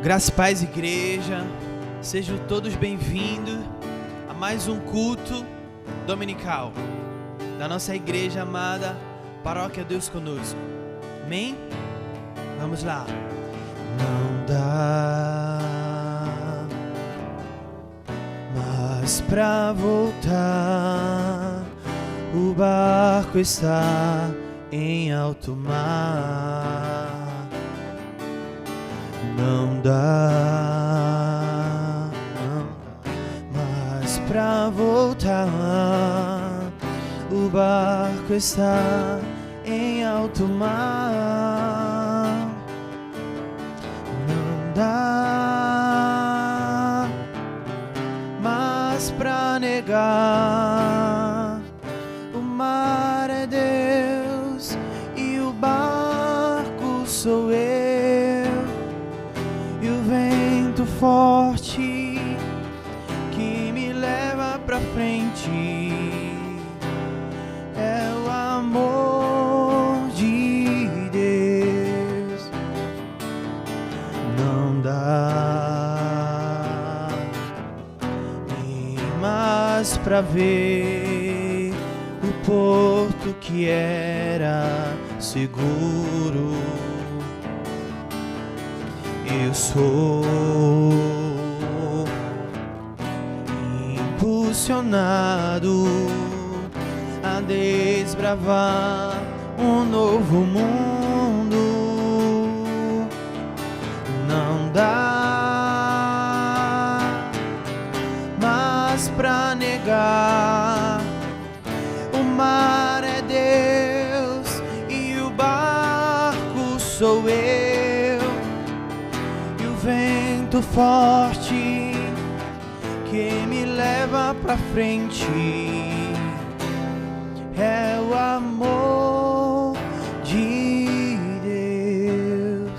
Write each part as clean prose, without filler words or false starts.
Graça e paz, igreja, sejam todos bem-vindos a mais um culto dominical da nossa igreja amada Paróquia Deus Conosco. Amém? Vamos lá. Não dá mais pra voltar, o barco está em alto mar. Não dá mais pra voltar, o barco está em alto mar. Não dá mais pra negar, o mar é Deus e o barco sou eu. Forte que me leva pra frente é o amor de Deus. Não dá nem mais pra ver o porto que era seguro. Eu sou impulsionado a desbravar um novo mundo. Não dá mais pra negar, o mar é Deus e o barco sou eu. Vento forte que me leva pra frente é o amor de Deus.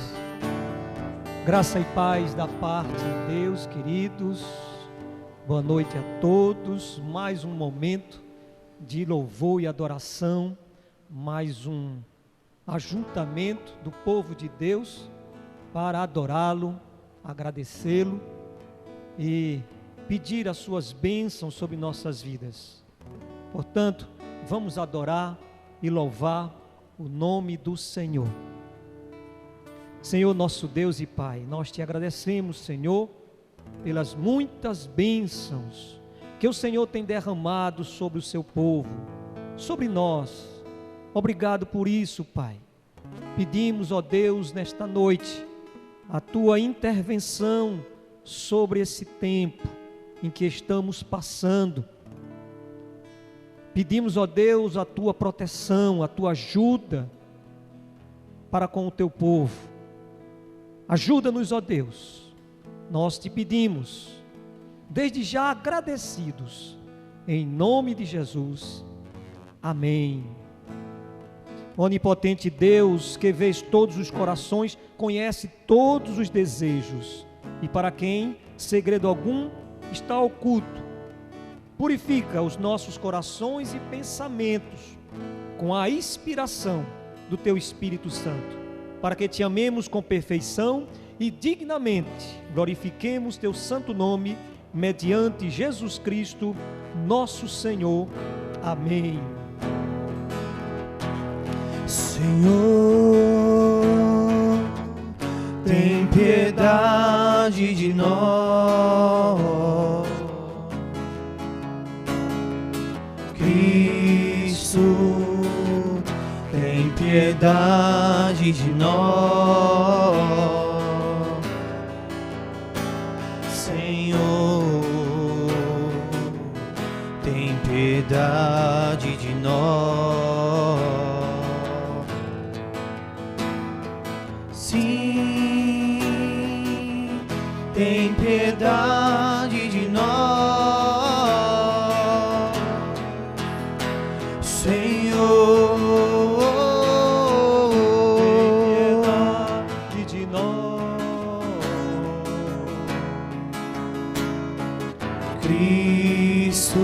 Graça e paz da parte de Deus, queridos. Boa noite a todos. Mais um momento de louvor e adoração, mais um ajuntamento do povo de Deus para adorá-lo, agradecê-lo e pedir as suas bênçãos sobre nossas vidas. Portanto, vamos adorar e louvar o nome do Senhor. Senhor, nosso Deus e Pai, nós te agradecemos, Senhor, pelas muitas bênçãos que o Senhor tem derramado sobre o seu povo, sobre nós. Obrigado por isso, Pai. Pedimos, ó Deus, nesta noite, a tua intervenção sobre esse tempo em que estamos passando. Pedimos, ó Deus, a tua proteção, a tua ajuda para com o teu povo. Ajuda-nos, ó Deus. Nós te pedimos, desde já agradecidos, em nome de Jesus. Amém. Onipotente Deus, que vês todos os corações, conhece todos os desejos, e para quem segredo algum está oculto, purifica os nossos corações e pensamentos com a inspiração do teu Espírito Santo, para que te amemos com perfeição e dignamente glorifiquemos teu santo nome, mediante Jesus Cristo, nosso Senhor. Amém. Senhor, tem piedade de nós. Cristo, tem piedade de nós. Senhor, tem piedade de nós. Sim, tem piedade de nós, Senhor. Tem piedade de nós. Cristo,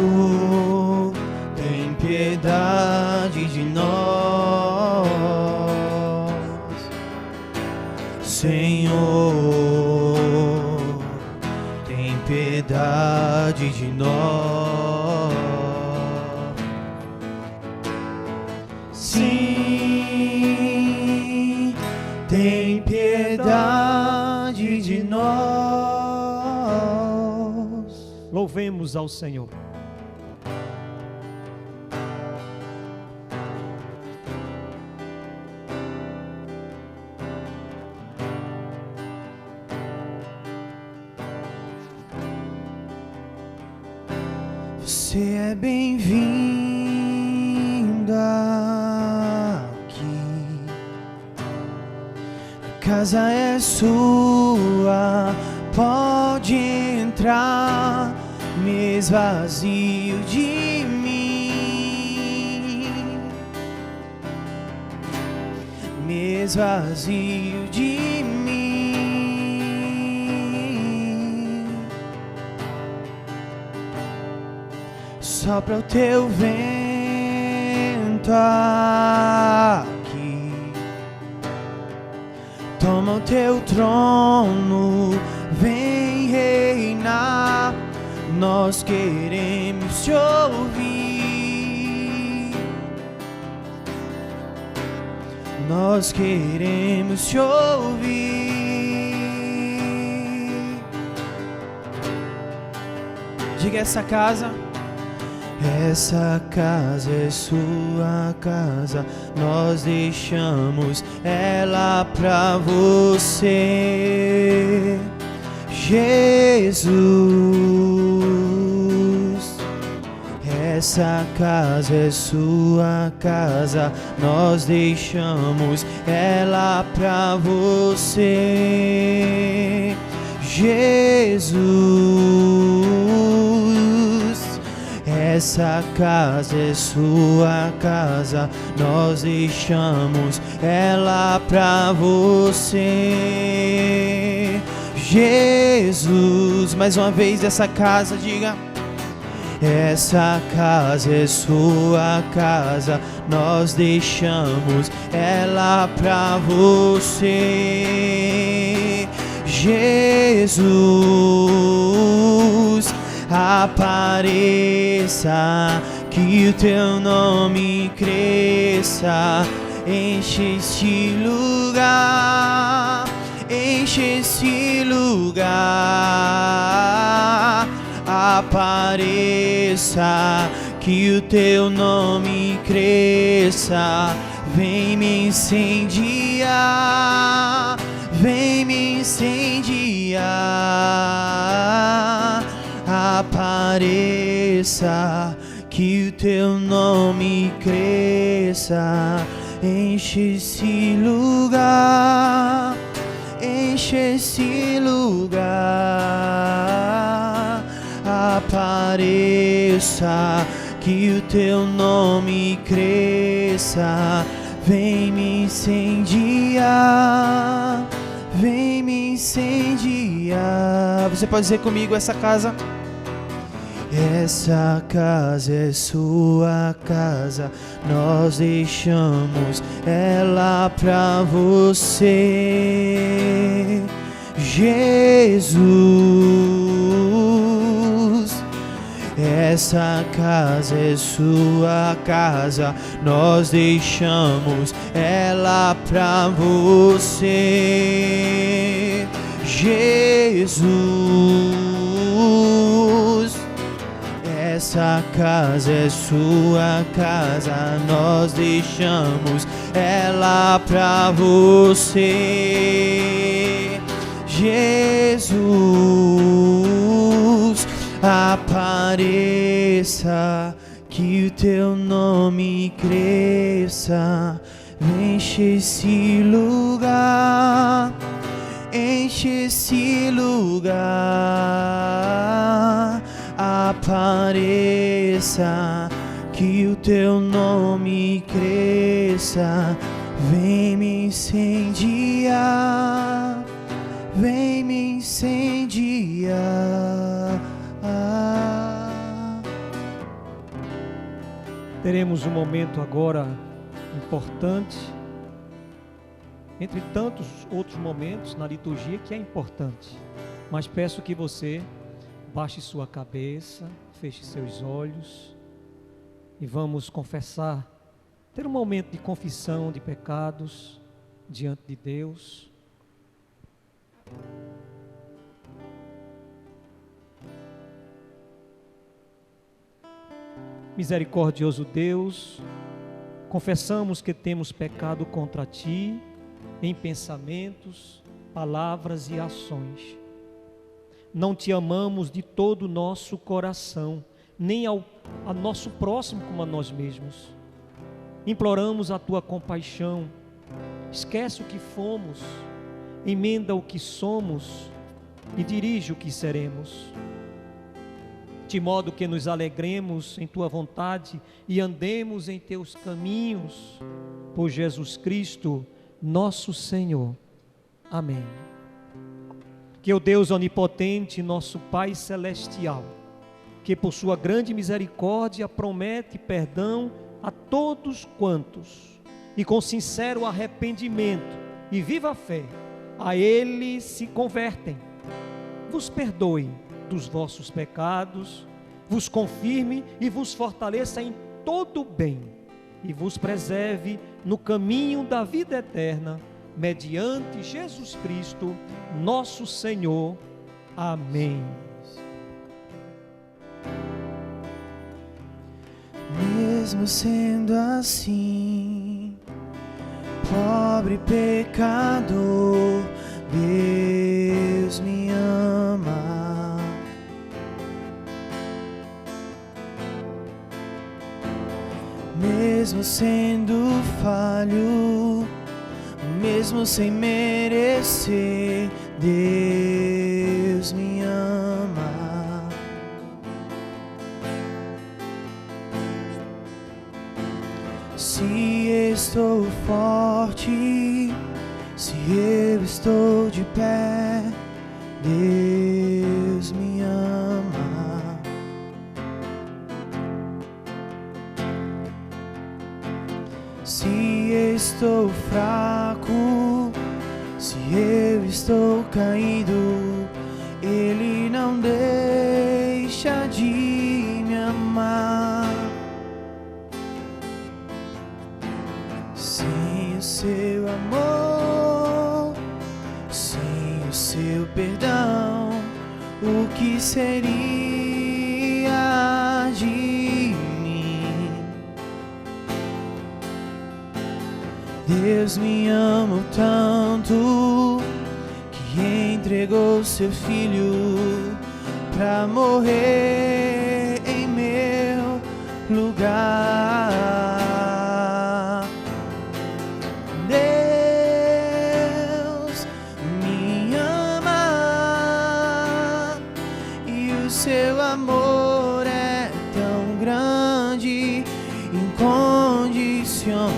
tem piedade de nós, Senhor. piedade de nós. Sim, tem piedade de nós. Louvemos ao Senhor. Você é bem-vindo aqui. A casa é sua, pode entrar. Me esvazio de mim, me esvazio de mim. Sopra o teu vento aqui, toma o teu trono, vem reinar. Nós queremos te ouvir, nós queremos te ouvir. Diga: essa casa é sua casa, nós deixamos ela pra você, Jesus. Essa casa é sua casa, nós deixamos ela pra você, Jesus. Essa casa é sua casa, nós deixamos ela pra você, Jesus. Mais uma vez, essa casa, diga: essa casa é sua casa, nós deixamos ela pra você, Jesus. Apareça, que o teu nome cresça, enche este lugar, enche este lugar. Apareça, que o teu nome cresça, vem me incendiar, vem me incendiar. Apareça, que o teu nome cresça, enche esse lugar, enche esse lugar. Apareça, que o teu nome cresça, vem me incendiar, vem me incendiar. Você pode dizer comigo: essa casa é sua casa, nós deixamos ela pra você, Jesus. Essa casa é sua casa, nós deixamos ela pra você, Jesus. Essa casa é sua casa, nós deixamos ela pra você, Jesus. Apareça, que o teu nome cresça, enche esse lugar, enche esse lugar. Apareça, que o teu nome cresça, vem me incendiar, vem me incendiar. Teremos um momento agora importante, entre tantos outros momentos na liturgia que é importante, mas peço que você Baixe sua cabeça, feche seus olhos e vamos confessar, ter um momento de confissão de pecados diante de Deus. Misericordioso Deus, confessamos que temos pecado contra Ti em pensamentos, palavras e ações. Não Te amamos de todo o nosso coração, nem a nosso próximo como a nós mesmos. Imploramos a Tua compaixão. Esquece o que fomos, emenda o que somos e dirige o que seremos. De modo que nos alegremos em Tua vontade e andemos em Teus caminhos, por Jesus Cristo, nosso Senhor. Amém. Que o Deus onipotente, nosso Pai celestial, que por sua grande misericórdia promete perdão a todos quantos, e com sincero arrependimento e viva fé, a Ele se convertem, vos perdoe dos vossos pecados, vos confirme e vos fortaleça em todo o bem, e vos preserve no caminho da vida eterna, mediante Jesus Cristo, nosso Senhor. Amém. Mesmo sendo assim, pobre pecador, Deus me ama. Mesmo sendo falho, mesmo sem merecer, Deus me ama. Se estou forte, se eu estou de pé, Deus me ama. Se estou fraco, se eu estou caído, Ele não deixa de me amar. Sem o seu amor, sem o seu perdão, o que seria de mim? Deus me ama tanto que entregou seu filho pra morrer em meu lugar. Deus me ama e o seu amor é tão grande, incondicional.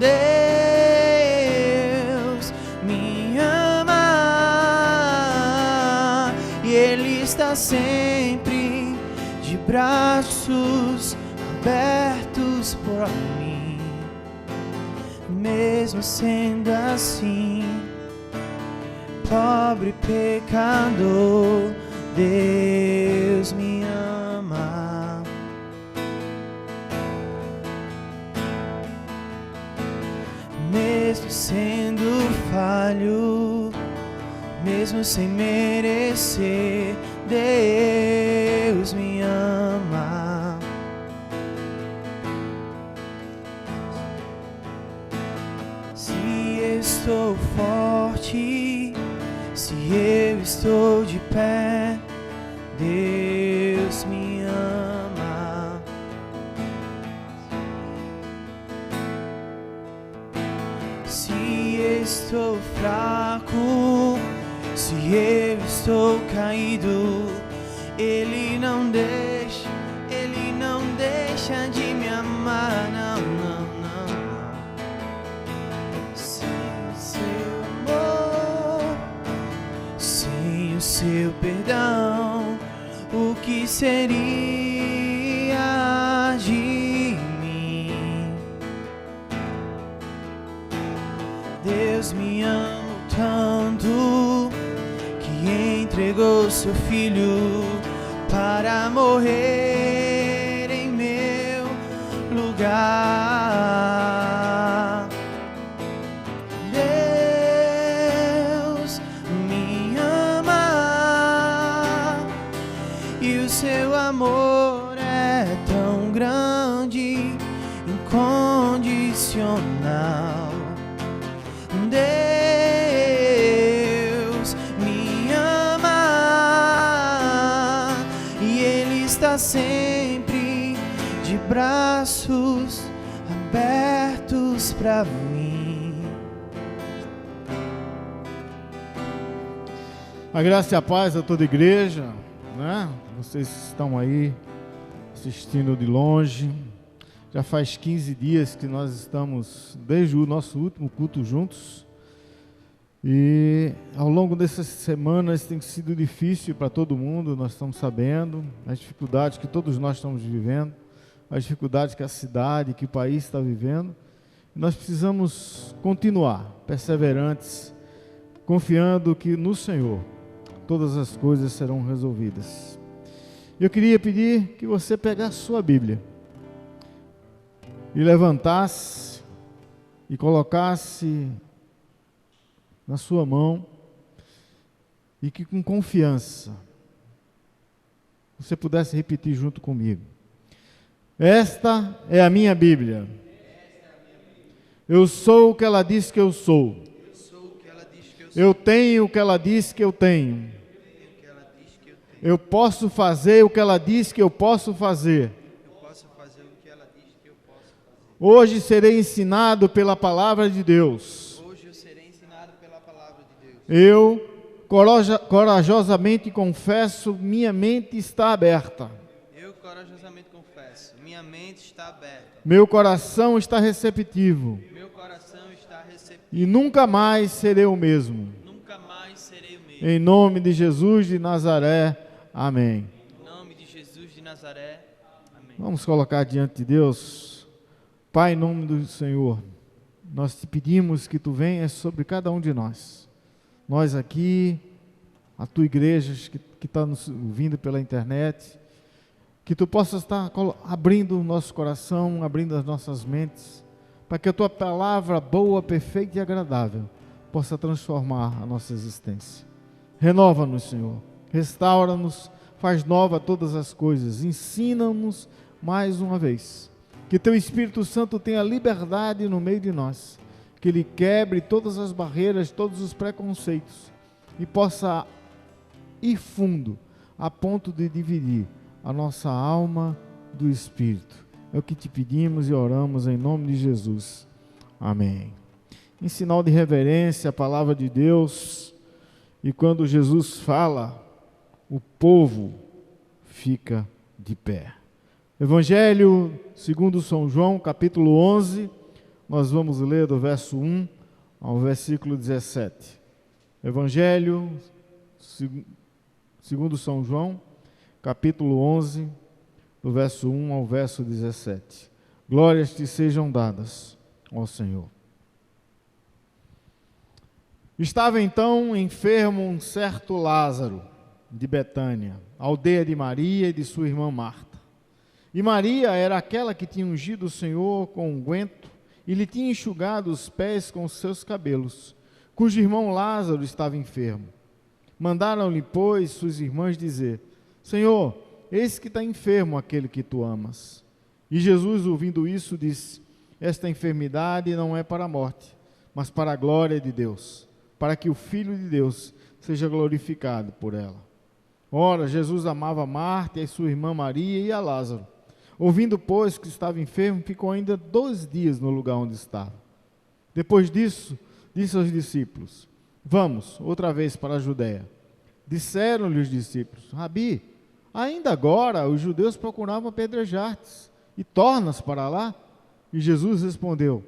Deus me ama e Ele está sempre de braços abertos por mim. Mesmo sendo assim, pobre pecador, Deus me ama. Mesmo sendo falho, mesmo sem merecer, Deus me ama. Se estou forte, se eu estou de pé, Deus me ama. Se estou fraco, se eu estou caído, Ele não deixa de me amar, não, não, não, não. Sem o seu amor, sem o seu perdão, o que seria de mim? Deus me ama tanto que e entregou seu filho para morrer em meu lugar. Deus me ama e o seu amor é tão grande, incondicional. Deus me ama e Ele está sempre de braços abertos para mim. A graça e a paz a toda a igreja, né? Vocês estão aí assistindo de longe. Já faz 15 dias que nós estamos, desde o nosso último culto juntos. E ao longo dessas semanas tem sido difícil para todo mundo, nós estamos sabendo, as dificuldades que todos nós estamos vivendo, as dificuldades que a cidade, que o país está vivendo. E nós precisamos continuar perseverantes, confiando que no Senhor todas as coisas serão resolvidas. Eu queria pedir que você pegasse sua Bíblia e levantasse e colocasse na sua mão e que com confiança você pudesse repetir junto comigo. Esta é a minha Bíblia. Eu sou o que ela diz que eu sou. Eu tenho o que ela diz que eu tenho. Eu posso fazer o que ela diz que eu posso fazer. Hoje serei ensinado pela palavra de Deus. Eu corajosamente confesso, minha mente está aberta. Minha mente está aberta. Meu coração está receptivo. E nunca mais serei o mesmo. Em nome de Jesus de Nazaré. Amém. Em nome de Jesus de Nazaré. Amém. Vamos colocar diante de Deus. Pai, em nome do Senhor, nós te pedimos que tu venhas sobre cada um de nós. Nós aqui, a tua igreja que está nos ouvindo pela internet, que tu possas estar abrindo o nosso coração, abrindo as nossas mentes, para que a tua palavra boa, perfeita e agradável possa transformar a nossa existência. Renova-nos, Senhor, restaura-nos, faz nova todas as coisas, ensina-nos mais uma vez. Que teu Espírito Santo tenha liberdade no meio de nós, que ele quebre todas as barreiras, todos os preconceitos e possa ir fundo a ponto de dividir a nossa alma do Espírito. É o que te pedimos e oramos em nome de Jesus. Amém. Em sinal de reverência à palavra de Deus, e quando Jesus fala, o povo fica de pé. Evangelho segundo São João, capítulo 11, nós vamos ler do verso 1 ao versículo 17. Evangelho segundo São João, capítulo 11, do verso 1 ao verso 17. Glórias te sejam dadas, ó Senhor. Estava então enfermo um certo Lázaro, de Betânia, aldeia de Maria e de sua irmã Marta. E Maria era aquela que tinha ungido o Senhor com unguento e lhe tinha enxugado os pés com os seus cabelos, cujo irmão Lázaro estava enfermo. Mandaram-lhe, pois, suas irmãs dizer: Senhor, eis que está enfermo aquele que tu amas. E Jesus, ouvindo isso, disse: Esta enfermidade não é para a morte, mas para a glória de Deus, para que o Filho de Deus seja glorificado por ela. Ora, Jesus amava Marta e a sua irmã Maria e a Lázaro. Ouvindo, pois, que estava enfermo, ficou ainda 2 dias no lugar onde estava. Depois disso, disse aos discípulos: Vamos outra vez para a Judeia. Disseram-lhe os discípulos: Rabi, ainda agora os judeus procuravam apedrejar-te, e tornas para lá? E Jesus respondeu: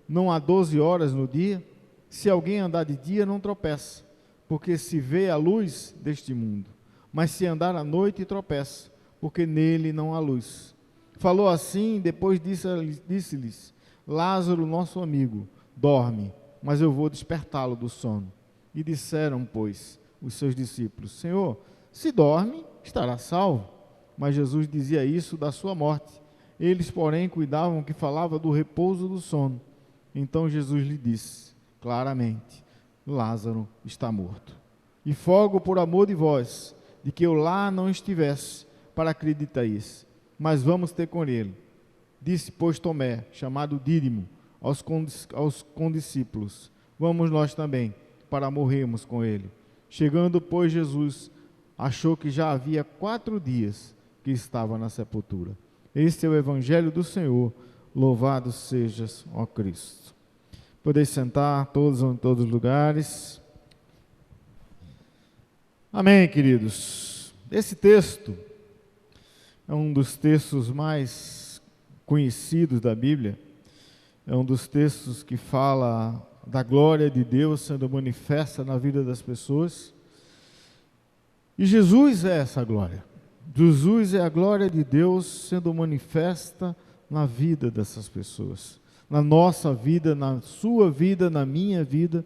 Não há 12 horas no dia? Se alguém andar de dia, não tropeça, porque se vê a luz deste mundo. Mas se andar à noite, tropeça, porque nele não há luz. Falou assim, depois disse-lhes: Lázaro, nosso amigo, dorme, mas eu vou despertá-lo do sono. E disseram, pois, os seus discípulos: Senhor, se dorme, estará salvo. Mas Jesus dizia isso da sua morte. Eles, porém, cuidavam que falava do repouso do sono. Então Jesus lhe disse claramente: Lázaro está morto. E folgo por amor de vós, de que eu lá não estivesse, para acreditar-eis. Mas vamos ter com ele. Disse, pois, Tomé, chamado Dídimo, aos condiscípulos: vamos nós também, para morrermos com ele. Chegando, pois, Jesus achou que já havia 4 dias que estava na sepultura. Este é o Evangelho do Senhor. Louvado sejas, ó Cristo. Podeis sentar todos em todos os lugares. Amém, queridos. Esse texto é um dos textos mais conhecidos da Bíblia. É um dos textos que fala da glória de Deus sendo manifesta na vida das pessoas. E Jesus é essa glória. Jesus é a glória de Deus sendo manifesta na vida dessas pessoas, na nossa vida, na sua vida, na minha vida,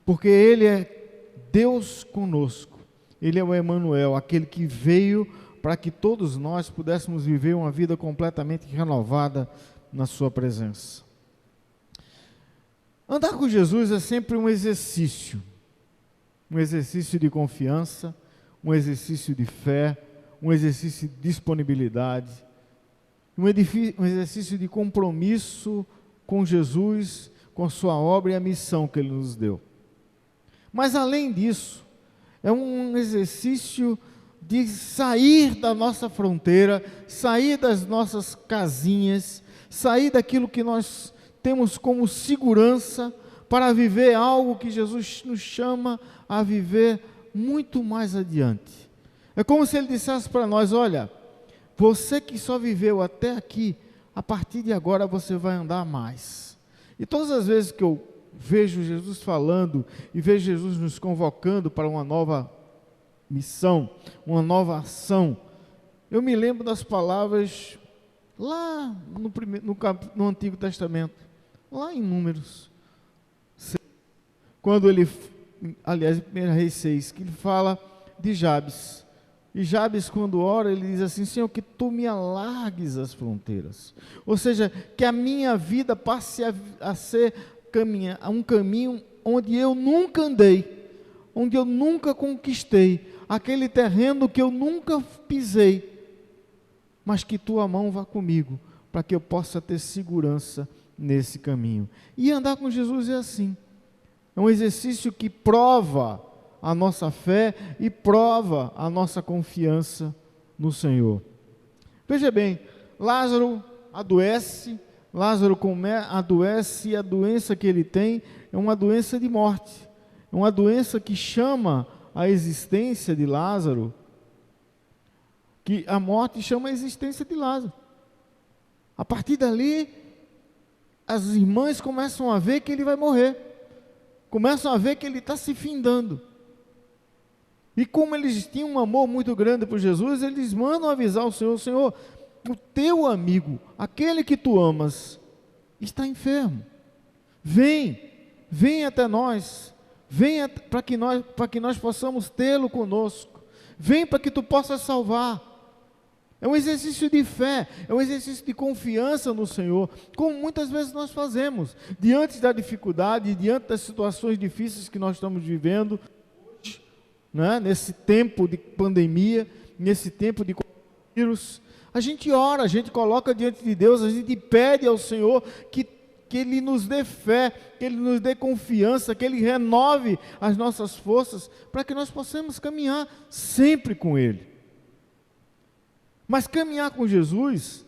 porque Ele é Deus conosco. Ele é o Emanuel, aquele que veio para que todos nós pudéssemos viver uma vida completamente renovada na sua presença. Andar com Jesus é sempre um exercício de confiança, um exercício de fé, um exercício de disponibilidade, um exercício de compromisso com Jesus, com a sua obra e a missão que Ele nos deu. Mas além disso, é um exercício de sair da nossa fronteira, sair das nossas casinhas, sair daquilo que nós temos como segurança para viver algo que Jesus nos chama a viver muito mais adiante. É como se Ele dissesse para nós: olha, você que só viveu até aqui, a partir de agora você vai andar mais. E todas as vezes que eu vejo Jesus falando e vejo Jesus nos convocando para uma nova missão, uma nova ação, eu me lembro das palavras lá no Antigo Testamento, lá em Números, quando ele, aliás, em 1 Reis 6, que ele fala de Jabes. E Jabes, quando ora, ele diz assim: Senhor, que tu me alargues as fronteiras, ou seja, que a minha vida passe a ser um caminho onde eu nunca andei, onde eu nunca conquistei, aquele terreno que eu nunca pisei, mas que tua mão vá comigo, para que eu possa ter segurança nesse caminho. E andar com Jesus é assim, é um exercício que prova a nossa fé e prova a nossa confiança no Senhor. Veja bem, Lázaro adoece, adoece, e a doença que ele tem é uma doença de morte, é uma doença que chama a existência de Lázaro, que a morte chama a existência de Lázaro. A partir dali, as irmãs começam a ver que ele vai morrer, começam a ver que ele está se findando. E como eles tinham um amor muito grande por Jesus, eles mandam avisar o Senhor: Senhor, o teu amigo, aquele que tu amas, está enfermo. Vem até nós, venha para que nós possamos tê-lo conosco. Vem para que tu possas salvar. É um exercício de fé, é um exercício de confiança no Senhor, como muitas vezes nós fazemos, diante da dificuldade, diante das situações difíceis que nós estamos vivendo, né? Nesse tempo de pandemia, nesse tempo de vírus, a gente ora, a gente coloca diante de Deus, a gente pede ao Senhor que Ele nos dê fé, que Ele nos dê confiança, que Ele renove as nossas forças, para que nós possamos caminhar sempre com Ele. Mas caminhar com Jesus,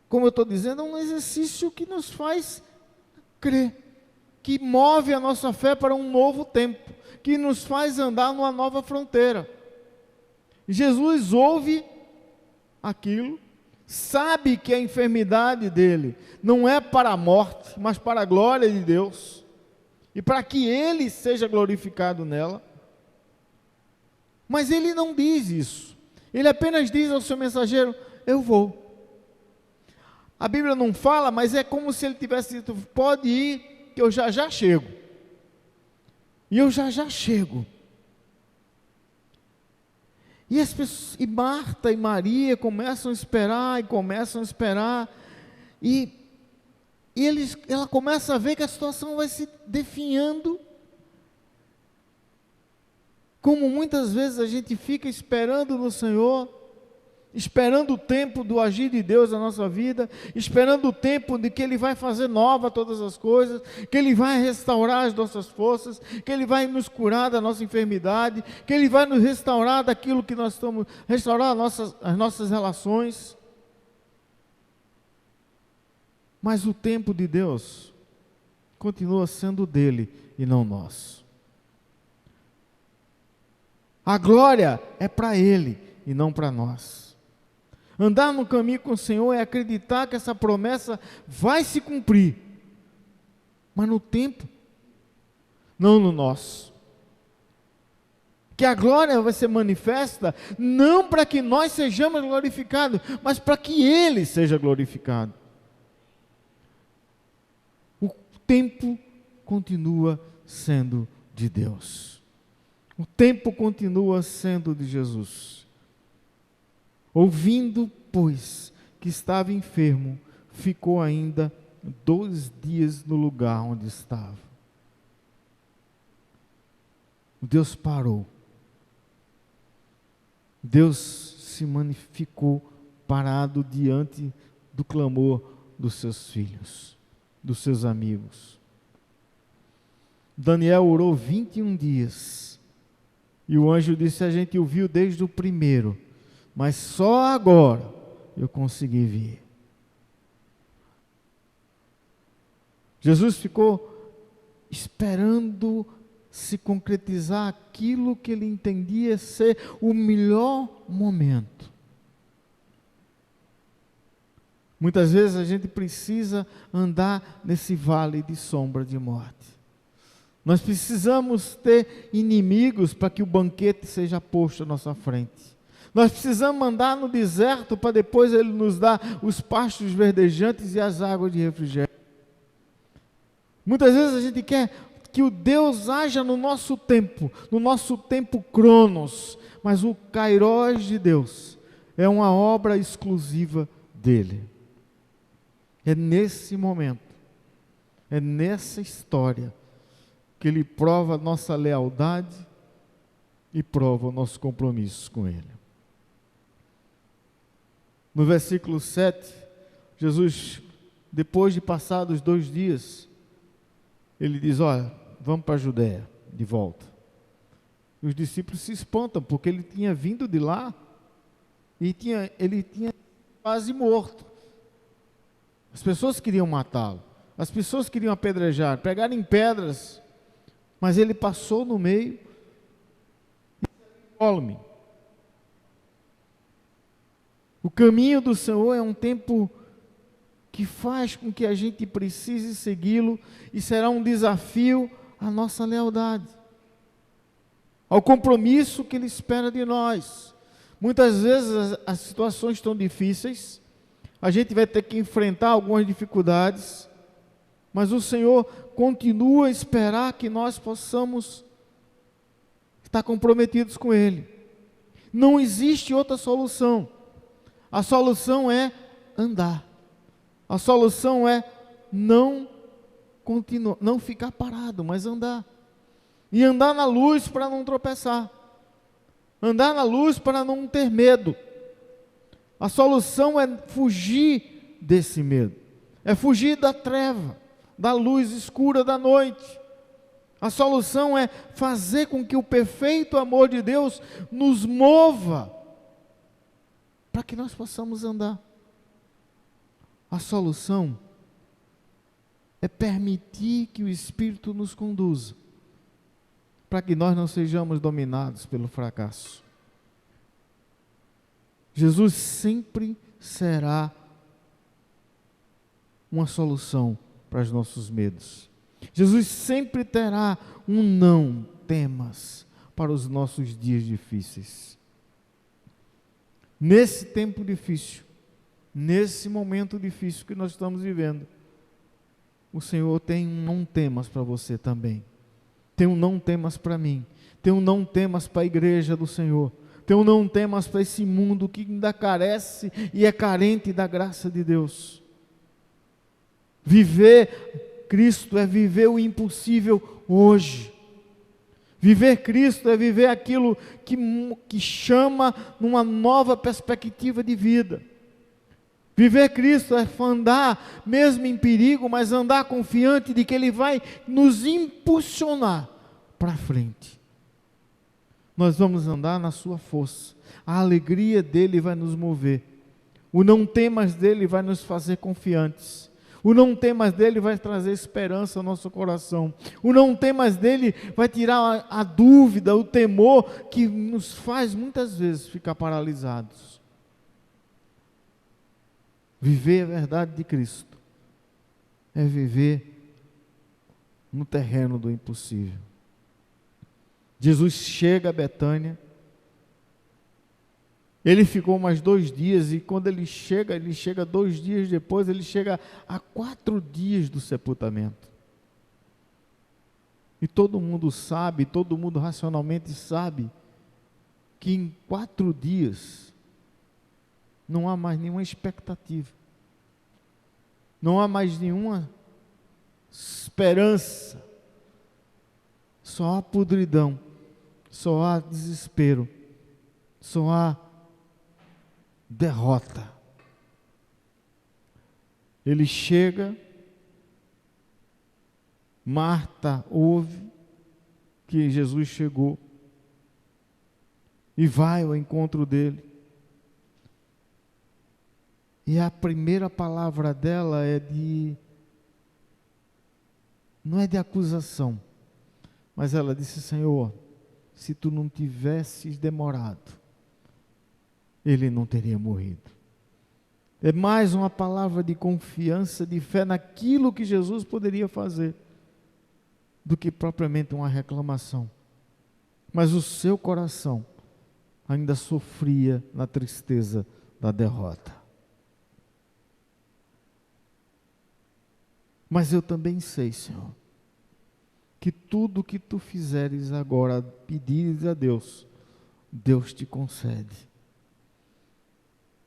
como eu estou dizendo, é um exercício que nos faz crer, que move a nossa fé para um novo tempo, que nos faz andar numa nova fronteira. Jesus ouve aquilo, sabe que a enfermidade dele não é para a morte, mas para a glória de Deus, e para que Ele seja glorificado nela. Mas Ele não diz isso, Ele apenas diz ao seu mensageiro: eu vou. A Bíblia não fala, mas é como se Ele tivesse dito: pode ir, que eu já chego. E eu já chego. E as pessoas, e Marta e Maria começam a esperar, e ela começa a ver que a situação vai se definhando. Como muitas vezes a gente fica esperando no Senhor, esperando o tempo do agir de Deus na nossa vida, esperando o tempo de que Ele vai fazer nova todas as coisas, que Ele vai restaurar as nossas forças, que Ele vai nos curar da nossa enfermidade, que Ele vai nos restaurar daquilo que nós estamos, restaurar as nossas relações. Mas o tempo de Deus continua sendo dele e não nosso. A glória é para Ele e não para nós. Andar no caminho com o Senhor é acreditar que essa promessa vai se cumprir, mas no tempo, não no nosso. Que a glória vai ser manifesta não para que nós sejamos glorificados, mas para que Ele seja glorificado. O tempo continua sendo de Deus. O tempo continua sendo de Jesus. Ouvindo, pois, que estava enfermo, ficou ainda 2 dias no lugar onde estava. Deus parou. Deus se ficou parado diante do clamor dos seus filhos, dos seus amigos. Daniel orou 21 dias. E o anjo disse: a gente o viu desde o primeiro, mas só agora eu consegui ver. Jesus ficou esperando se concretizar aquilo que ele entendia ser o melhor momento. Muitas vezes a gente precisa andar nesse vale de sombra de morte. Nós precisamos ter inimigos para que o banquete seja posto à nossa frente. Nós precisamos andar no deserto para depois Ele nos dar os pastos verdejantes e as águas de refrigério. Muitas vezes a gente quer que o Deus haja no nosso tempo cronos, mas o Kairos de Deus é uma obra exclusiva dEle. É nesse momento, é nessa história, que Ele prova a nossa lealdade e prova o nosso compromisso com Ele. No versículo 7, Jesus, depois de passados 2 dias, Ele diz: olha, vamos para a Judéia, de volta. E os discípulos se espantam, porque Ele tinha vindo de lá, e Ele tinha quase morto. As pessoas queriam matá-lo, as pessoas queriam apedrejar, pegarem pedras, mas Ele passou no meio e incólume. O caminho do Senhor é um tempo que faz com que a gente precise segui-lo, e será um desafio à nossa lealdade, ao compromisso que Ele espera de nós. Muitas vezes as situações estão difíceis, a gente vai ter que enfrentar algumas dificuldades, mas o Senhor continua a esperar que nós possamos estar comprometidos com Ele. Não existe outra solução. A solução é andar. A solução é não ficar parado, mas andar. E andar na luz para não tropeçar. Andar na luz para não ter medo. A solução é fugir desse medo. É fugir da treva, da luz escura da noite. A solução é fazer com que o perfeito amor de Deus nos mova para que nós possamos andar. A solução é permitir que o Espírito nos conduza, para que nós não sejamos dominados pelo fracasso. Jesus sempre será uma solução para os nossos medos. Jesus sempre terá um não temas para os nossos dias difíceis. Nesse tempo difícil, nesse momento difícil que nós estamos vivendo, o Senhor tem um não temas para você também. Tem um não temas para mim. Tem um não temas para a igreja do Senhor. Teu não temas para esse mundo que ainda carece e é carente da graça de Deus. Viver Cristo é viver o impossível hoje. Viver Cristo é viver aquilo que chama numa nova perspectiva de vida. Viver Cristo é andar mesmo em perigo, mas andar confiante de que Ele vai nos impulsionar para frente. Nós vamos andar na sua força. A alegria dele vai nos mover. O não temas dele vai nos fazer confiantes. O não temas dele vai trazer esperança ao nosso coração. O não temas dele vai tirar a dúvida, o temor que nos faz muitas vezes ficar paralisados. Viver a verdade de Cristo é viver no terreno do impossível. Jesus chega a Betânia. Ele ficou mais 2 dias, e quando ele chega 2 dias depois, ele chega a 4 dias do sepultamento. E todo mundo sabe, todo mundo racionalmente sabe, que em 4 dias não há mais nenhuma expectativa, não há mais nenhuma esperança, só há podridão, só há desespero, só há derrota. Ele chega, Marta ouve que Jesus chegou e vai ao encontro dele. E a primeira palavra dela não é de acusação, mas ela disse: Senhor, se tu não tivesses demorado, ele não teria morrido. É mais uma palavra de confiança, de fé naquilo que Jesus poderia fazer, do que propriamente uma reclamação. Mas o seu coração ainda sofria na tristeza da derrota. Mas eu também sei, Senhor, que tudo que tu fizeres agora, pedires a Deus, Deus te concede.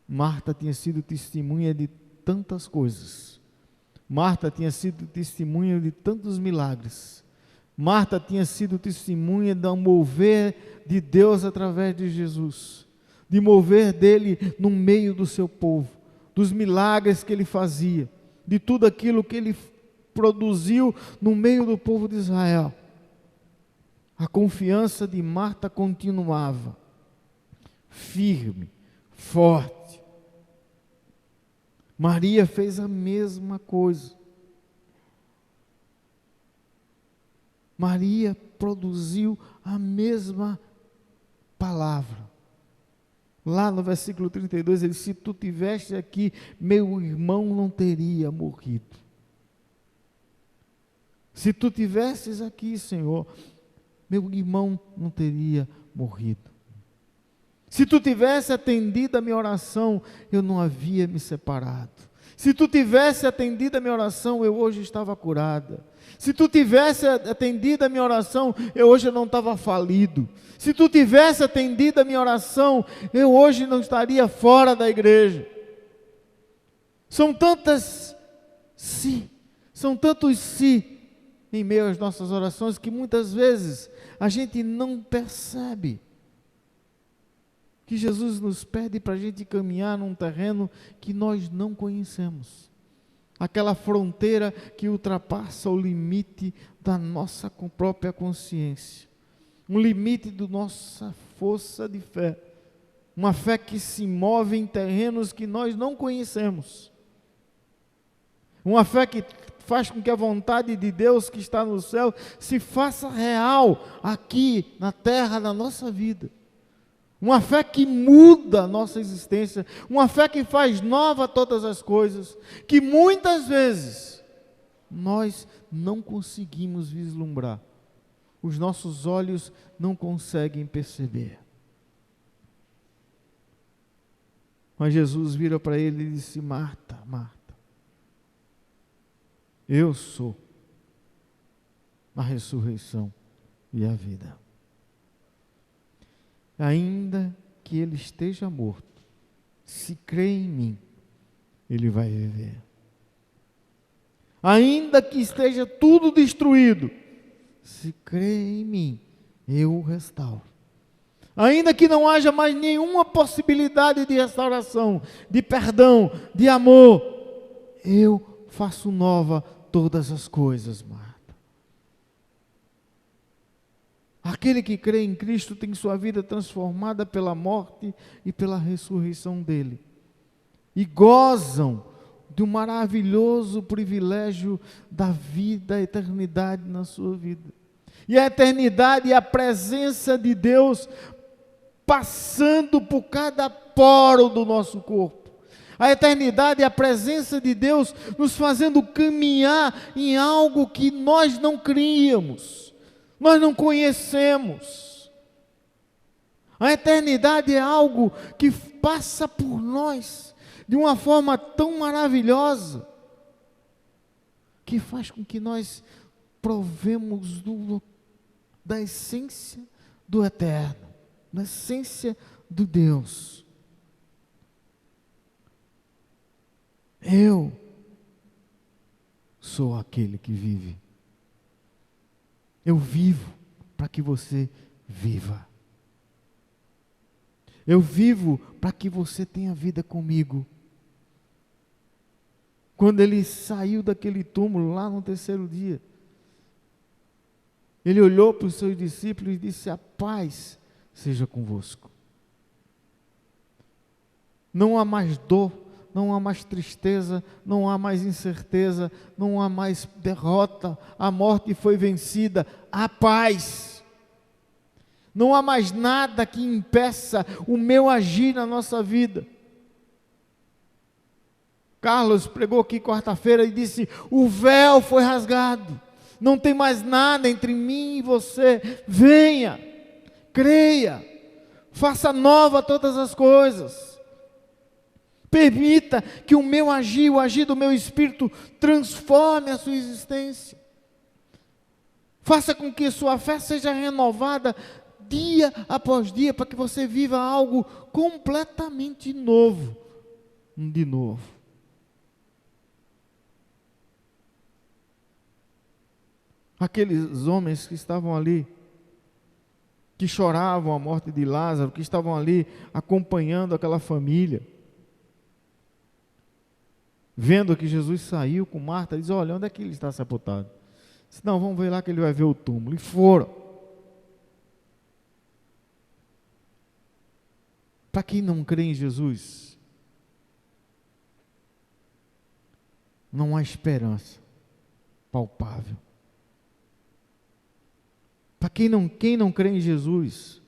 Marta tinha sido testemunha de tantas coisas. Marta tinha sido testemunha de tantos milagres. Marta tinha sido testemunha do mover de Deus através de Jesus, de mover dele no meio do seu povo, dos milagres que ele fazia, de tudo aquilo que ele produziu no meio do povo de Israel. A confiança de Marta continuava firme, forte. Maria fez a mesma coisa. Maria produziu a mesma palavra. Lá no versículo 32, ele diz: se tu tivesse aqui, meu irmão não teria morrido. Se tu tivesses aqui, Senhor, meu irmão não teria morrido. Se tu tivesse atendido a minha oração, eu não havia me separado. Se tu tivesse atendido a minha oração, eu hoje estava curada. Se tu tivesse atendido a minha oração, eu hoje não estava falido. Se tu tivesse atendido a minha oração, eu hoje não estaria fora da igreja. São tantos se em meio às nossas orações, que muitas vezes a gente não percebe que Jesus nos pede para a gente caminhar num terreno que nós não conhecemos. Aquela fronteira que ultrapassa o limite da nossa própria consciência. Um limite da nossa força de fé. Uma fé que se move em terrenos que nós não conhecemos. Uma fé que faz com que a vontade de Deus que está no céu se faça real aqui na terra, na nossa vida. Uma fé que muda a nossa existência, uma fé que faz nova todas as coisas, que muitas vezes nós não conseguimos vislumbrar, os nossos olhos não conseguem perceber. Mas Jesus vira para ele e disse: Marta, Marta, eu sou a ressurreição e a vida. Ainda que ele esteja morto, se crê em mim, ele vai viver. Ainda que esteja tudo destruído, se crê em mim, eu o restauro. Ainda que não haja mais nenhuma possibilidade de restauração, de perdão, de amor, eu faço nova todas as coisas, Marta. Aquele que crê em Cristo tem sua vida transformada pela morte e pela ressurreição dele. E gozam do maravilhoso privilégio da vida, da eternidade na sua vida. E a eternidade é a presença de Deus passando por cada poro do nosso corpo. A eternidade é a presença de Deus nos fazendo caminhar em algo que nós não críamos, nós não conhecemos. A eternidade é algo que passa por nós de uma forma tão maravilhosa, que faz com que nós provemos da essência do eterno, da essência do Deus. Eu sou aquele que vive. Eu vivo para que você viva. Eu vivo para que você tenha vida comigo. Quando ele saiu daquele túmulo lá no terceiro dia, ele olhou para os seus discípulos e disse: a paz seja convosco. Não há mais dor, não há mais tristeza, não há mais incerteza, não há mais derrota, a morte foi vencida, há paz. Não há mais nada que impeça o meu agir na nossa vida. Carlos pregou aqui quarta-feira e disse: o véu foi rasgado, não tem mais nada entre mim e você. Venha, creia, faça nova todas as coisas. Permita que o meu agir, o agir do meu espírito, transforme a sua existência. Faça com que sua fé seja renovada dia após dia, para que você viva algo completamente novo, de novo. Aqueles homens que estavam ali, que choravam a morte de Lázaro, que estavam ali acompanhando aquela família, vendo que Jesus saiu com Marta, diz: olha, onde é que ele está sepultado? Disse: não, vamos ver lá que ele vai ver o túmulo. E foram. Para quem não crê em Jesus, não há esperança palpável. Para quem não crê em Jesus,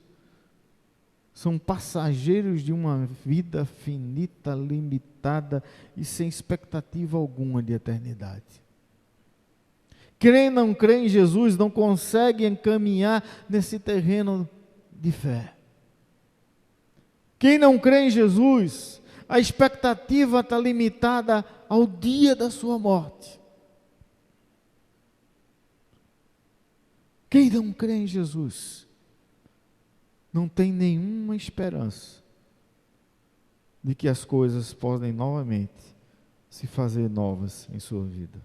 são passageiros de uma vida finita, limitada e sem expectativa alguma de eternidade. Quem não crê em Jesus não consegue encaminhar nesse terreno de fé. Quem não crê em Jesus, a expectativa está limitada ao dia da sua morte. Quem não crê em Jesus não tem nenhuma esperança de que as coisas podem novamente se fazer novas em sua vida.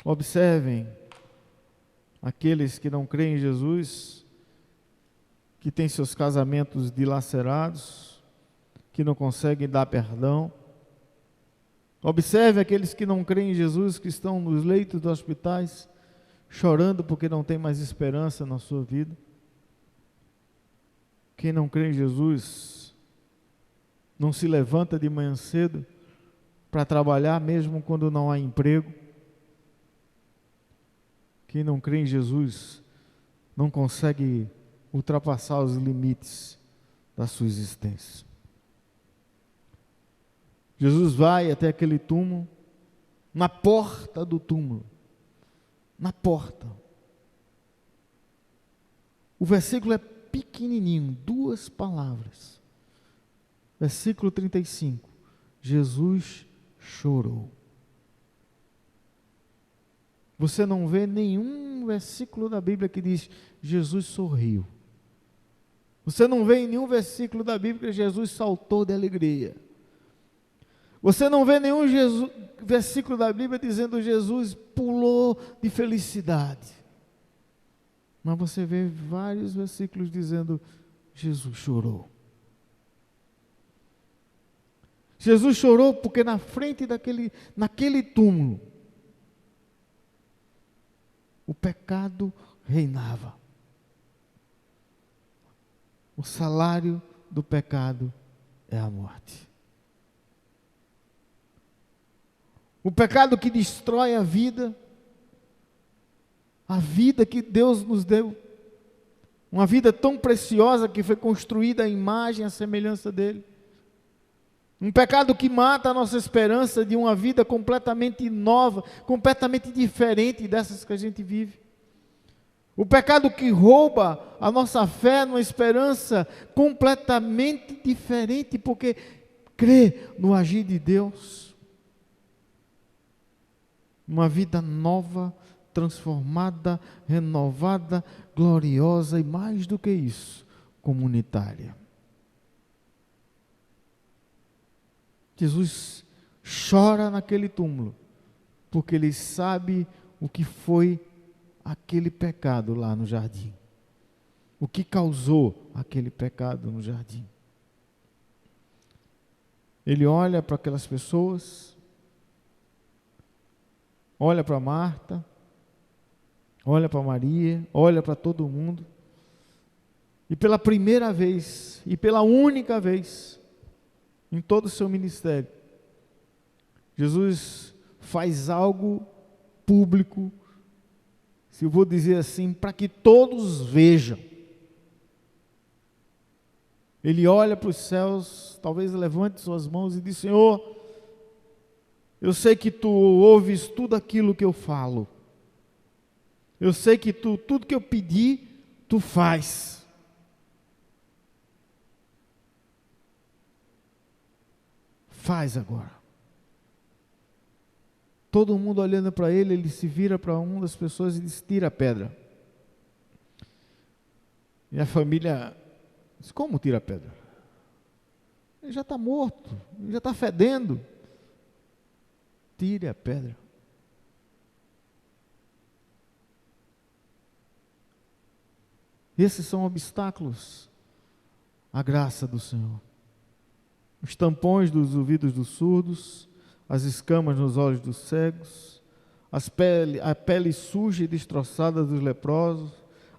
Observem aqueles que não creem em Jesus, que têm seus casamentos dilacerados, que não conseguem dar perdão. Observe aqueles que não creem em Jesus, que estão nos leitos dos hospitais, chorando porque não tem mais esperança na sua vida. Quem não crê em Jesus não se levanta de manhã cedo para trabalhar mesmo quando não há emprego. Quem não crê em Jesus não consegue ultrapassar os limites da sua existência. Jesus vai até aquele túmulo, na porta do túmulo, na porta. O versículo é pequenininho, 2 palavras. Versículo 35. Jesus chorou. Você não vê nenhum versículo da Bíblia que diz: Jesus sorriu. Você não vê em nenhum versículo da Bíblia que Jesus saltou de alegria. Você não vê nenhum versículo da Bíblia dizendo que Jesus pulou de felicidade. Mas você vê vários versículos dizendo Jesus chorou. Jesus chorou porque na frente naquele túmulo, o pecado reinava. O salário do pecado é a morte. O pecado que destrói a vida que Deus nos deu, uma vida tão preciosa que foi construída à imagem e à semelhança dEle. Um pecado que mata a nossa esperança de uma vida completamente nova, completamente diferente dessas que a gente vive. O pecado que rouba a nossa fé numa esperança completamente diferente, porque crê no agir de Deus. Uma vida nova, transformada, renovada, gloriosa e mais do que isso, comunitária. Jesus chora naquele túmulo, porque ele sabe o que foi aquele pecado lá no jardim. O que causou aquele pecado no jardim. Ele olha para aquelas pessoas, olha para Marta, olha para Maria, olha para todo mundo, e pela primeira vez, e pela única vez, em todo o seu ministério, Jesus faz algo público, se eu vou dizer assim, para que todos vejam. Ele olha para os céus, talvez levante suas mãos e diz: Senhor, eu sei que tu ouves tudo aquilo que eu falo. Eu sei que tudo que eu pedi, tu faz. Faz agora. Todo mundo olhando para ele, ele se vira para uma das pessoas e diz: tira a pedra. E a família diz: como tira a pedra? Ele já está morto, ele já está fedendo. Tire a pedra. Esses são obstáculos à graça do Senhor. Os tampões dos ouvidos dos surdos, as escamas nos olhos dos cegos, a pele suja e destroçada dos leprosos,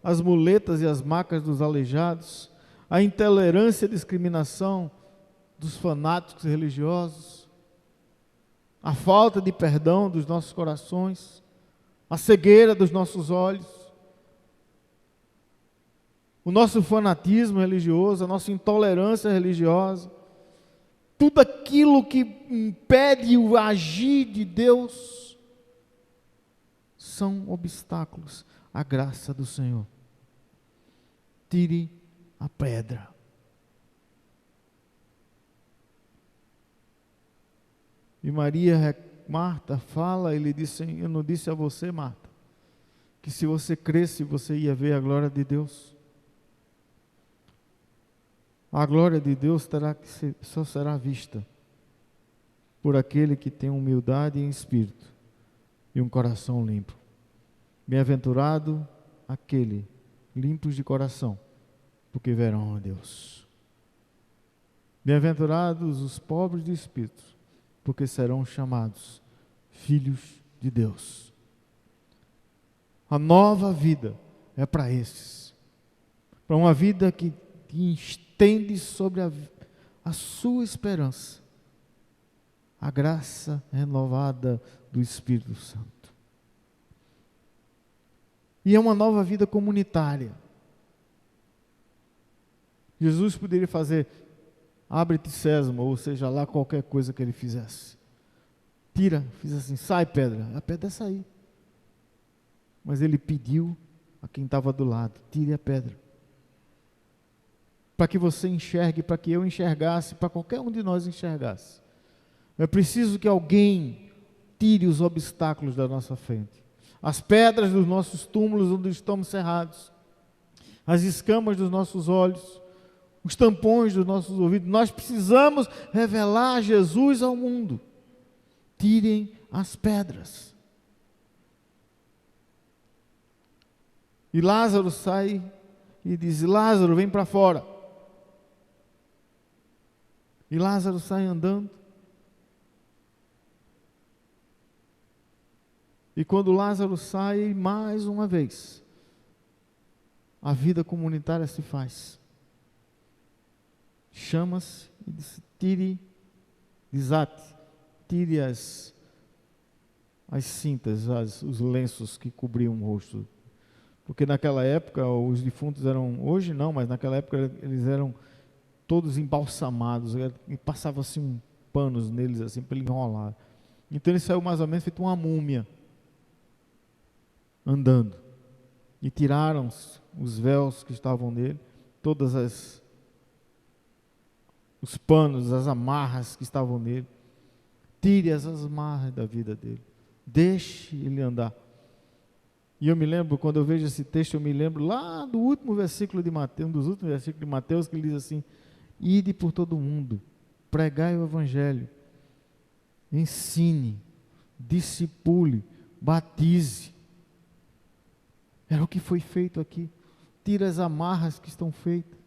as muletas e as macas dos aleijados, a intolerância e discriminação dos fanáticos religiosos, a falta de perdão dos nossos corações, a cegueira dos nossos olhos, o nosso fanatismo religioso, a nossa intolerância religiosa, tudo aquilo que impede o agir de Deus, são obstáculos à graça do Senhor. Tire a pedra. E Marta fala, ele disse: eu não disse a você, Marta, que se você cresce, você ia ver a glória de Deus. A glória de Deus só será vista por aquele que tem humildade em espírito e um coração limpo. Bem-aventurado aquele limpos de coração, porque verão a Deus. Bem-aventurados os pobres de espírito, porque serão chamados filhos de Deus. A nova vida é para esses, para uma vida que estende sobre a sua esperança a graça renovada do Espírito Santo. E é uma nova vida comunitária. Jesus poderia fazer abre-te sésamo, ou seja lá qualquer coisa que ele fizesse. Fiz assim, sai pedra, a pedra sair. Mas ele pediu a quem estava do lado: tire a pedra. Para que você enxergue, para que eu enxergasse, para qualquer um de nós enxergasse. É preciso que alguém tire os obstáculos da nossa frente. As pedras dos nossos túmulos onde estamos cerrados. As escamas dos nossos olhos. os tampões dos nossos ouvidos. Nós precisamos revelar Jesus ao mundo. Tirem as pedras. E Lázaro sai e diz: Lázaro, vem para fora. E Lázaro sai andando. E quando Lázaro sai, mais uma vez, a vida comunitária se faz. Chama-se e diz: tire as cintas, os lenços que cobriam o rosto. Porque naquela época os defuntos eram, hoje não, mas naquela época eles eram todos embalsamados, e passava-se um panos neles assim para ele enrolar. Então ele saiu mais ou menos feito uma múmia, andando. E tiraram os véus que estavam nele, todas os panos, as amarras que estavam nele. Tire as amarras da vida dele. Deixe ele andar. E eu me lembro, quando eu vejo esse texto, eu me lembro lá do último versículo de Mateus, um dos últimos versículos de Mateus, que ele diz assim: ide por todo mundo, pregai o evangelho, ensine, discipule, batize. Era o que foi feito aqui. Tire as amarras que estão feitas.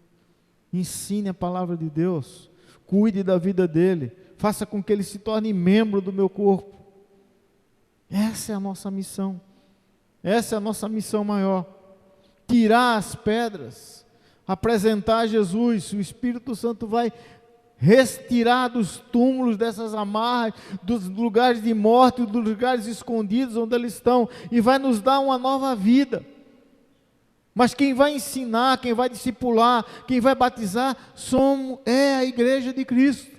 Ensine a palavra de Deus. Cuide da vida dele. Faça com que ele se torne membro do meu corpo. Essa é a nossa missão. Essa é a nossa missão maior. Tirar as pedras. Apresentar Jesus. O Espírito Santo vai retirar dos túmulos, dessas amarras, dos lugares de morte, dos lugares escondidos onde eles estão, e vai nos dar uma nova vida. Mas quem vai ensinar, quem vai discipular, quem vai batizar, é a igreja de Cristo.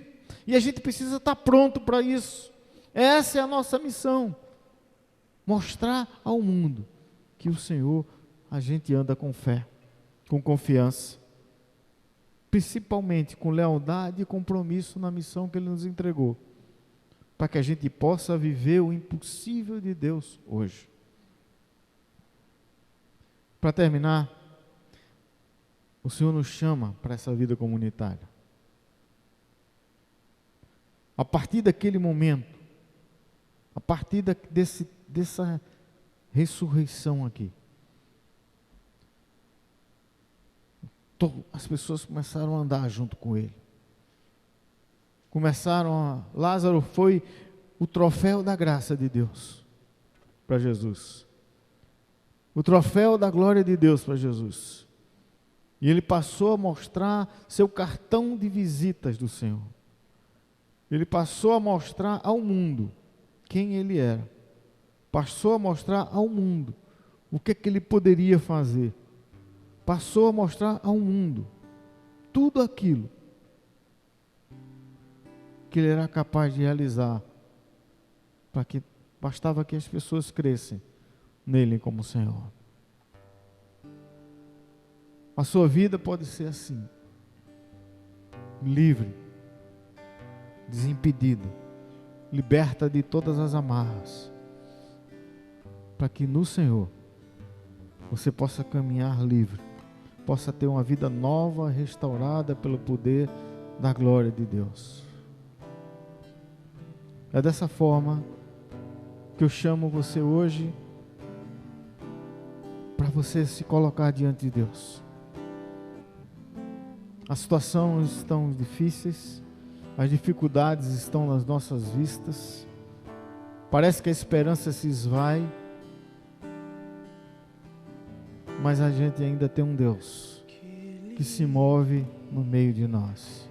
E a gente precisa estar pronto para isso. Essa é a nossa missão. Mostrar ao mundo que o Senhor, a gente anda com fé, com confiança. Principalmente com lealdade e compromisso na missão que Ele nos entregou, para que a gente possa viver o impossível de Deus hoje. Para terminar, o Senhor nos chama para essa vida comunitária. A partir daquele momento, a partir dessa ressurreição aqui, as pessoas começaram a andar junto com ele. Lázaro foi o troféu da graça de Deus para Jesus. O troféu da glória de Deus para Jesus. E ele passou a mostrar seu cartão de visitas do Senhor. Ele passou a mostrar ao mundo quem ele era. Passou a mostrar ao mundo o que ele poderia fazer. Passou a mostrar ao mundo tudo aquilo que ele era capaz de realizar, para que bastava que as pessoas crescem nele como Senhor. A sua vida pode ser assim, livre, desimpedida, liberta de todas as amarras, para que no Senhor você possa caminhar livre, possa ter uma vida nova, restaurada pelo poder da glória de Deus. É dessa forma que eu chamo você hoje, para você se colocar diante de Deus. As situações estão difíceis, as dificuldades estão nas nossas vistas, parece que a esperança se esvai, mas a gente ainda tem um Deus que se move no meio de nós.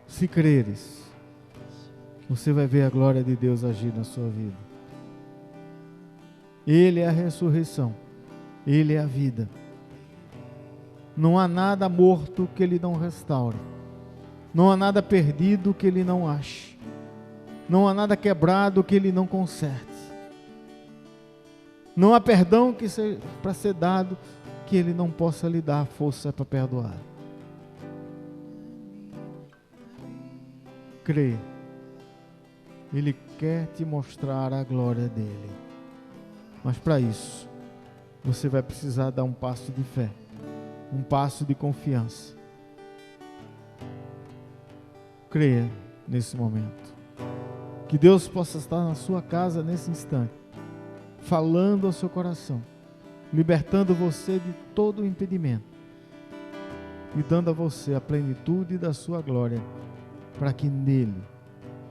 Se creres, você vai ver a glória de Deus agir na sua vida. Ele é a ressurreição, Ele é a vida. Não há nada morto que Ele não restaure. Não há nada perdido que Ele não ache. Não há nada quebrado que Ele não conserte. Não há perdão que seja para ser dado que Ele não possa lhe dar força para perdoar. Crê. Ele quer te mostrar a glória dEle. Mas para isso, você vai precisar dar um passo de fé, um passo de confiança, creia nesse momento. Que Deus possa estar na sua casa nesse instante, falando ao seu coração, libertando você de todo o impedimento e dando a você a plenitude da sua glória, para que nele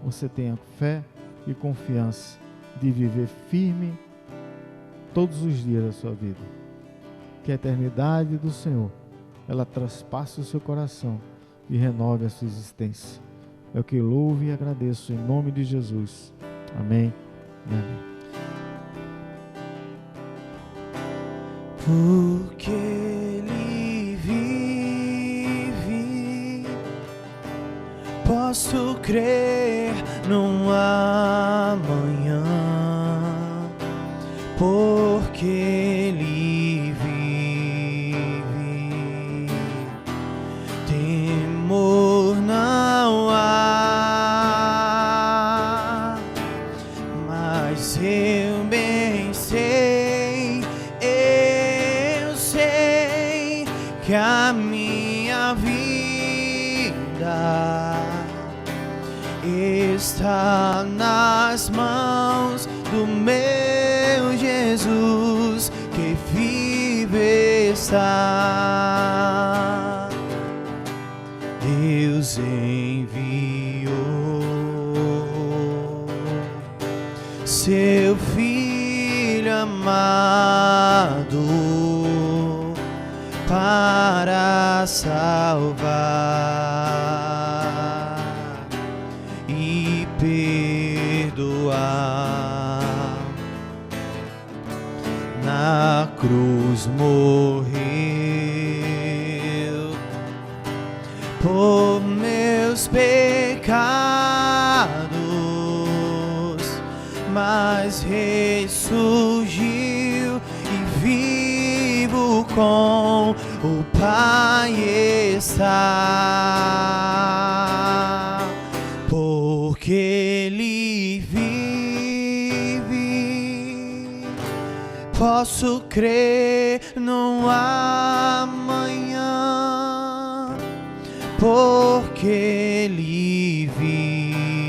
você tenha fé e confiança de viver firme todos os dias da sua vida. Que a eternidade do Senhor, ela traspasse o seu coração e renove a sua existência. É o que louvo e agradeço em nome de Jesus. Amém e amém. Porque Ele vive, posso crer num amanhã. Porque Ele vive, temor não há, mas eu bem sei, eu sei que a minha vida está nas mãos do meu Jesus, que vive está. Deus enviou seu Filho amado para salvar e perdoar. Na cruz morreu por meus pecados, mas ressurgiu e vivo com o Pai está. Porque Ele vive, posso crer no amanhã. Porque Ele vive,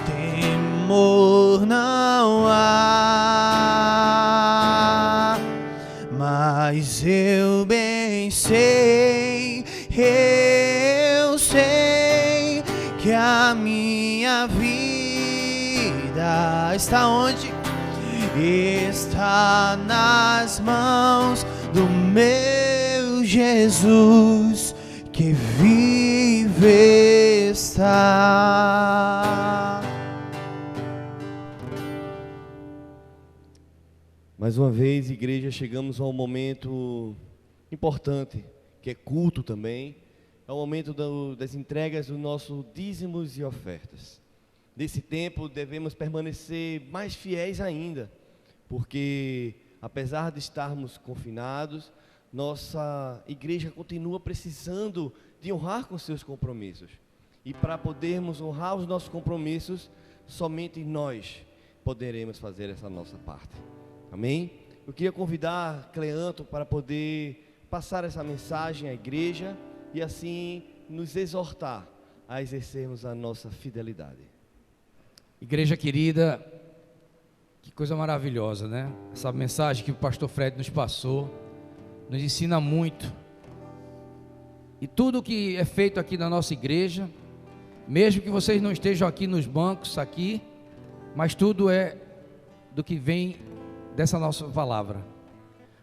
temor não há, mas eu bem sei, eu sei que a minha vida está onde? Está nas mãos do meu Jesus, que vive está. Mais uma vez, igreja, chegamos a um momento importante, que é culto também. É o momento das entregas dos nossos dízimos e ofertas. Nesse tempo, devemos permanecer mais fiéis ainda, porque, apesar de estarmos confinados, nossa igreja continua precisando de honrar com seus compromissos. E para podermos honrar os nossos compromissos, somente nós poderemos fazer essa nossa parte. Amém? Eu queria convidar Cleanto para poder passar essa mensagem à igreja e assim nos exortar a exercermos a nossa fidelidade. Igreja querida, que coisa maravilhosa, né? Essa mensagem que o pastor Fred nos passou, nos ensina muito. E tudo que é feito aqui na nossa igreja, mesmo que vocês não estejam aqui nos bancos, aqui, mas tudo é do que vem dessa nossa palavra.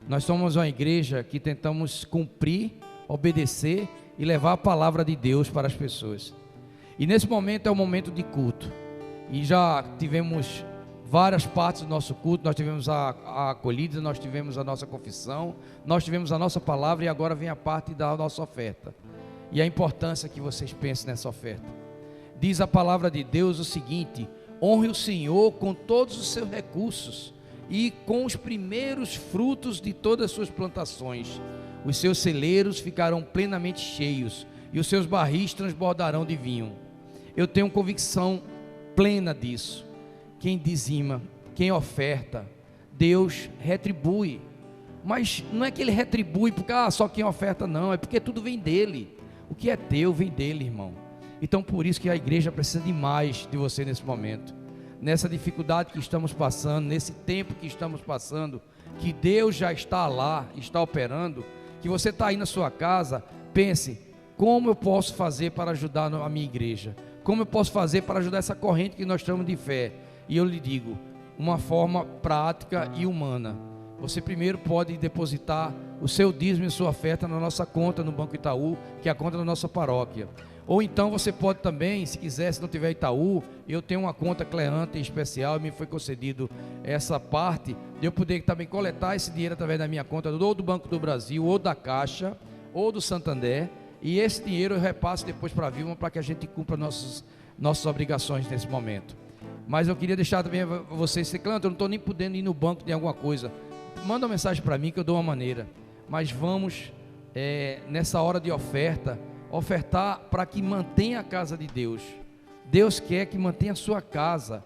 Nós somos uma igreja que tentamos cumprir, obedecer e levar a palavra de Deus para as pessoas. E nesse momento é o momento de culto. E já tivemos várias partes do nosso culto. Nós tivemos a acolhida, nós tivemos a nossa confissão, nós tivemos a nossa palavra e agora vem a parte da nossa oferta. E a importância que vocês pensem nessa oferta. Diz a palavra de Deus o seguinte: honre o Senhor com todos os seus recursos e com os primeiros frutos de todas as suas plantações. Os seus celeiros ficarão plenamente cheios e os seus barris transbordarão de vinho. Eu tenho convicção plena disso. Quem dizima, quem oferta, Deus retribui. Mas não é que Ele retribui porque só quem oferta, não, é porque tudo vem dEle. O que é teu vem dele, irmão. Então por isso que a igreja precisa demais de você nesse momento, nessa dificuldade que estamos passando, nesse tempo que estamos passando, que Deus já está lá, está operando, que você está aí na sua casa, pense, como eu posso fazer para ajudar a minha igreja? Como eu posso fazer para ajudar essa corrente que nós estamos de fé? E eu lhe digo, uma forma prática e humana. Você primeiro pode depositar o seu dízimo e sua oferta na nossa conta no Banco Itaú, que é a conta da nossa paróquia. Ou então você pode também, se quiser, se não tiver Itaú, eu tenho uma conta Cleante especial, e me foi concedido essa parte, de eu poder também coletar esse dinheiro através da minha conta, ou do Banco do Brasil, ou da Caixa, ou do Santander, e esse dinheiro eu repasso depois para a Vilma, para que a gente cumpra nossas obrigações nesse momento. Mas eu queria deixar também a vocês, Cleante, eu não estou nem podendo ir no banco de alguma coisa, manda uma mensagem para mim que eu dou uma maneira, mas vamos, nessa hora de oferta, ofertar para que mantenha a casa de Deus. Deus quer que mantenha a sua casa.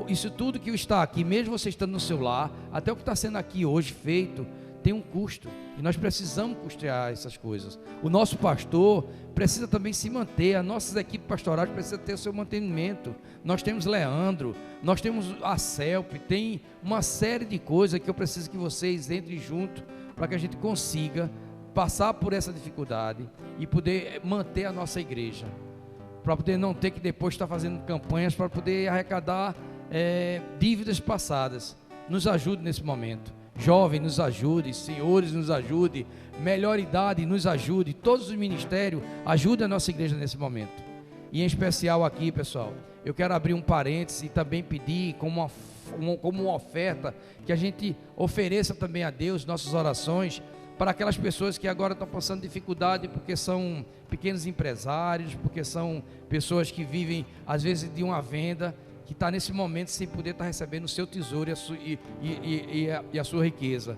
Isso tudo que está aqui, mesmo você estando no seu lar, até o que está sendo aqui hoje feito, tem um custo, e nós precisamos custear essas coisas. O nosso pastor precisa também se manter, as nossas equipes pastorais precisam ter o seu mantenimento. Nós temos Leandro, nós temos a CELP, tem uma série de coisas que eu preciso que vocês entrem junto, para que a gente consiga passar por essa dificuldade e poder manter a nossa igreja, para poder não ter que depois estar fazendo campanhas para poder arrecadar dívidas passadas. Nos ajude nesse momento, jovem nos ajude, senhores nos ajude, melhor idade nos ajude, todos os ministérios ajudem a nossa igreja nesse momento. E em especial aqui, pessoal, eu quero abrir um parênteses e também pedir como uma oferta, que a gente ofereça também a Deus nossas orações para aquelas pessoas que agora estão passando dificuldade, porque são pequenos empresários, porque são pessoas que vivem às vezes de uma venda, que está nesse momento sem poder estar recebendo o seu tesouro e a sua riqueza.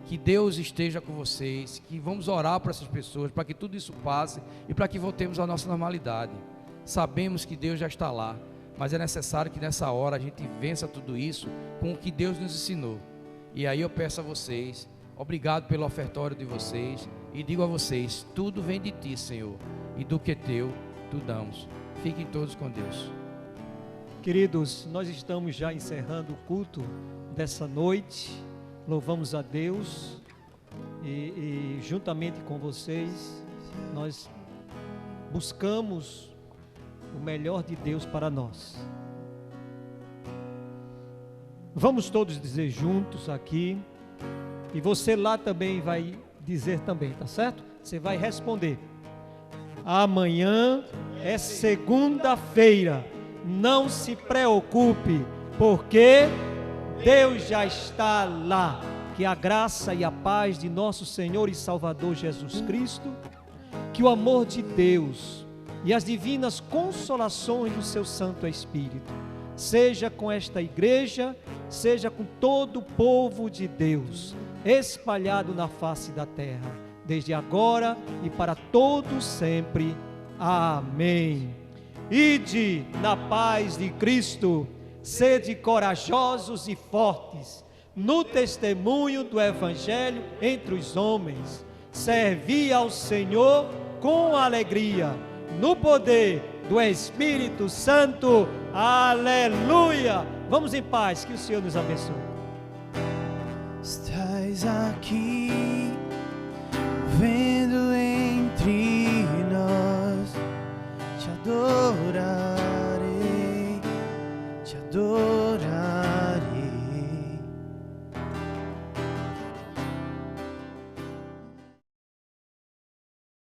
Que Deus esteja com vocês, que vamos orar para essas pessoas, para que tudo isso passe e para que voltemos à nossa normalidade. Sabemos que Deus já está lá, mas é necessário que nessa hora a gente vença tudo isso com o que Deus nos ensinou. E aí eu peço a vocês, obrigado pelo ofertório de vocês, e digo a vocês, tudo vem de ti, Senhor, e do que é teu, tu damos. Fiquem todos com Deus. Queridos, nós estamos já encerrando o culto dessa noite, louvamos a Deus, e juntamente com vocês, nós buscamos o melhor de Deus para nós. Vamos todos dizer juntos aqui, e você lá também vai dizer também, tá certo? Você vai responder: amanhã é segunda-feira, não se preocupe, porque Deus já está lá. Que a graça e a paz de nosso Senhor e Salvador Jesus Cristo, que o amor de Deus e as divinas consolações do seu Santo Espírito seja com esta igreja, seja com todo o povo de Deus espalhado na face da terra, desde agora e para todos sempre. Amém. Ide na paz de Cristo, sede corajosos e fortes no testemunho do Evangelho entre os homens, servi ao Senhor com alegria, no poder do Espírito Santo. Aleluia! Vamos em paz, que o Senhor nos abençoe. Estás aqui.